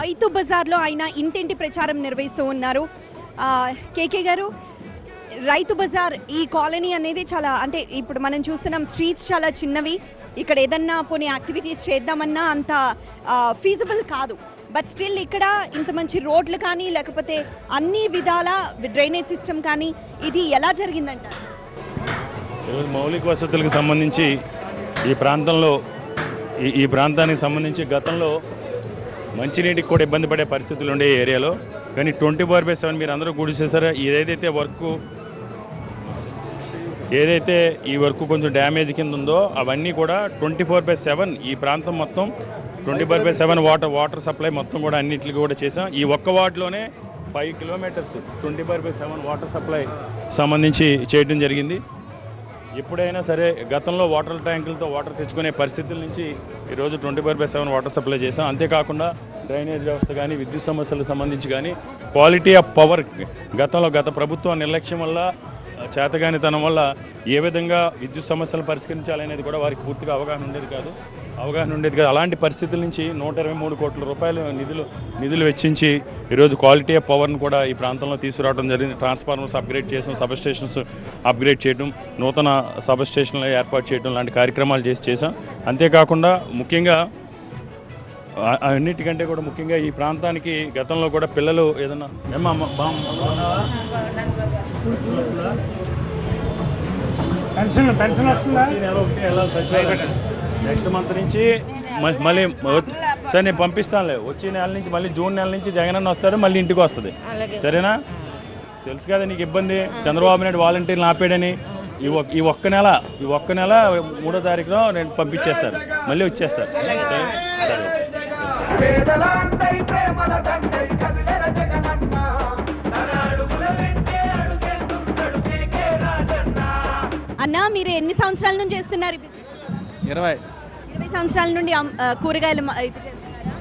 రైతు బజార్లో ఆయన ఇంటింటి ప్రచారం నిర్వహిస్తూ ఉన్నారు. కేకే గారు, రైతు బజార్ ఈ కాలనీ అనేది చాలా, అంటే ఇప్పుడు మనం చూస్తున్నాం స్ట్రీట్స్ చాలా చిన్నవి, ఇక్కడ ఏదన్నా పోనీ యాక్టివిటీస్ చేద్దామన్నా అంత ఫీజిబుల్ కాదు. బట్ స్టిల్ ఇక్కడ ఇంత మంచి రోడ్లు కానీ లేకపోతే అన్ని విధాల డ్రైనేజ్ సిస్టమ్ కానీ ఇది ఎలా జరిగిందంట? మౌలిక వసతులకు సంబంధించి ఈ ప్రాంతానికి సంబంధించి గతంలో మంచినీటికి కూడా ఇబ్బంది పడే పరిస్థితులు ఉండే ఏరియాలో, కానీ 24/7 మీరు అందరూ గుడిసేసారో ఏదైతే ఈ వర్క్ కొంచెం డ్యామేజ్ కింద ఉందో అవన్నీ కూడా 24/7 ఈ ప్రాంతం మొత్తం 24/7 వాటర్ సప్లై మొత్తం కూడా అన్నింటికి కూడా చేసాం. ఈ ఒక్క వార్డులోనే 5 కిలోమీటర్స్ 24/7 వాటర్ సప్లై సంబంధించి చేయడం జరిగింది. ఎప్పుడైనా సరే గతంలో వాటర్ ట్యాంకులతో వాటర్ తెచ్చుకునే పరిస్థితుల నుంచి ఈరోజు 24/7 వాటర్ సప్లై చేసాం. అంతేకాకుండా డ్రైనేజ్ వ్యవస్థ కానీ విద్యుత్ సమస్యలకు సంబంధించి కానీ క్వాలిటీ ఆఫ్ పవర్ గత ప్రభుత్వం నిర్లక్ష్యం వల్ల చేతగానితనం వల్ల ఏ విధంగా విద్యుత్ సమస్యలు పరిష్కరించాలనేది కూడా వారికి పూర్తిగా అవగాహన ఉండేది కాదు. అలాంటి పరిస్థితుల నుంచి 123 కోట్ల రూపాయలు నిధులు వెచ్చించి ఈరోజు క్వాలిటీ ఆఫ్ పవర్ను కూడా ఈ ప్రాంతంలో తీసుకురావడం జరిగింది. ట్రాన్స్ఫార్మర్స్ అప్గ్రేడ్ చేసాం, సబ్ స్టేషన్స్ అప్గ్రేడ్ చేయడం, నూతన సబ్ స్టేషన్లు ఏర్పాటు చేయడం లాంటి కార్యక్రమాలు చేసాం. అంతేకాకుండా ముఖ్యంగా అన్నిటికంటే కూడా ముఖ్యంగా ఈ ప్రాంతానికి గతంలో కూడా పిల్లలు ఏదన్నా పెన్షన్ వస్తుందా నెక్స్ట్ మంత్ నుంచి మళ్ళీ సరే నేను పంపిస్తానులే. వచ్చే నెల నుంచి మళ్ళీ జూన్ నెల నుంచి జగనన్న వస్తాడు, మళ్ళీ ఇంటికి వస్తుంది. సరేనా? తెలుసు కదా నీకు ఇబ్బంది, చంద్రబాబు నాయుడు వాలంటీర్లు ఆపేయడని. ఈ ఒక్క నెల 3వ తారీఖులో నేను పంపించేస్తాను, మళ్ళీ వచ్చేస్తారు. సరే అన్నా, మీరు ఎన్ని సంవత్సరాల నుంచి చేస్తున్నారు? 20 సంవత్సరాల నుండి కూరగాయలు ఇది చేస్తున్నారా?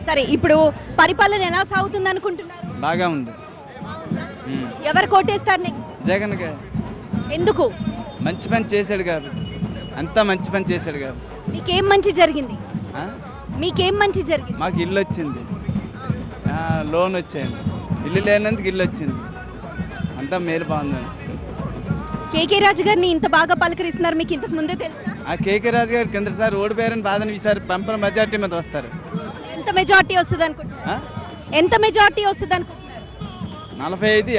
సరే, ఇప్పుడు పరిపాలన ఎలా సాగుతుంది అనుకుంటున్నారు? బాగా ఉంది. ఎవరు కోటేస్తారు నెక్స్ట్? జగన్ గారు. ఎందుకు? మంచి పని చేశాడు గారు, అంతా మంచి పని చేశాడు గారు. మీకేం మంచి జరిగింది? మాకు ఇల్లు వచ్చింది, లోన్ వచ్చింది, ఇల్లు లేనందుకు ఇల్లు వచ్చింది, అంతా మేలు బాగుంది. కేకే రాజు గారిని ఇంత బాగా పలకరిస్తున్నారు, మీకు ఇంతకు ముందే తెలుసా? ఆ కేకే రాజు గారు కిందసారి ఓడిపోయారని బాధని ఈసారి పంపన మెజార్టీ మీద వస్తారు. ఎంత మెజార్టీ వస్తుంది అనుకుంటున్నారు? 45-50